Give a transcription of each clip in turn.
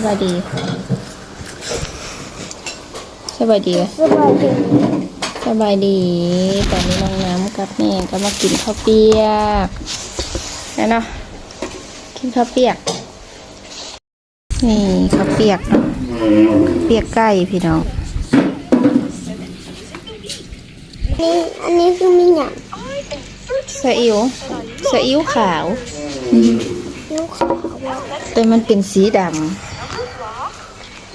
บายดีสบายดีตอนนี้น้องน้ำกับแม่ก็มากินข้าวเปียกแล้วเนาะกินข้าวเปียกนี่ข้าวเปียกเนาะเปียกไก่พี่น้องอันนี้คือมีหยังซีอิ๊วขาวนิ้วขาวแต่มันเป็นสีดำ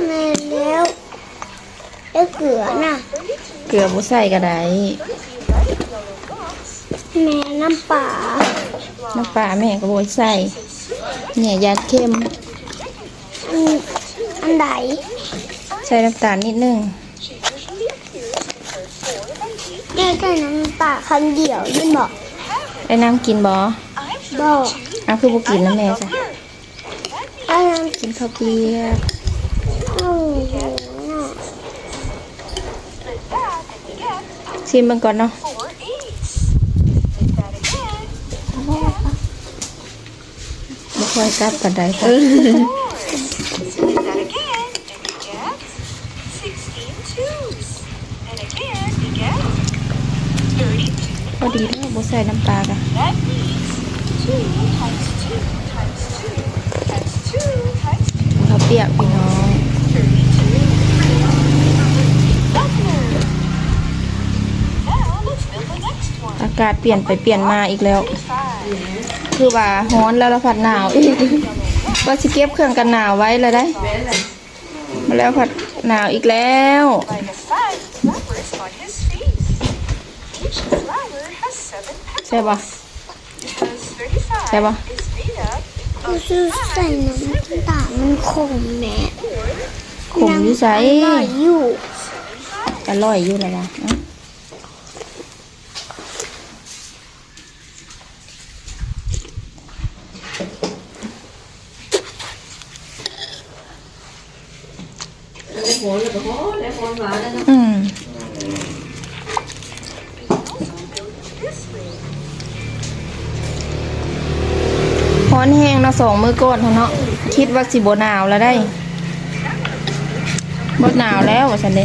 แม่แล้วเกลือน่ะเกลือบ่ใส่ก็ได้แม่น้ำปลาแม่ก็บ่ใส่เนี่ยยาเค็มอันใดใส่น้ำตาลนิดนึงแก้ใส่น้ำปลาคำเดียวนี่บอกไอ้น้ำกินบ่คือบ่กินนะแม่จ้ะกินข้าวเปียกชิมมันก่อนเนาะบ่ค่อยกลับปานใดค่ะพอดีแล้วบ่ใส่น้ำปลาค่ะข้าวเปียกพี่น้องอากาศเปลี่ยนไปเปลี่ยนมาอีกแล้วคือว่าร้อนแล้วผัดหนาวอีกก็สิเก็บเครื่องกันหนาวไว้แล้วได้มาแล้วผัดหนาวอีกแล้วใช่ปะคือใส่น้ำตาลมันขมแม่ขมอยู่ใส่อร่อยอยู่แล้วล่ะร้อนแห้งเนาะ2 มื้อก่อนเนาะคิดว่าสิบ่หนาวแล้วได้บ่หนาวแล้วว่าซั่นเด้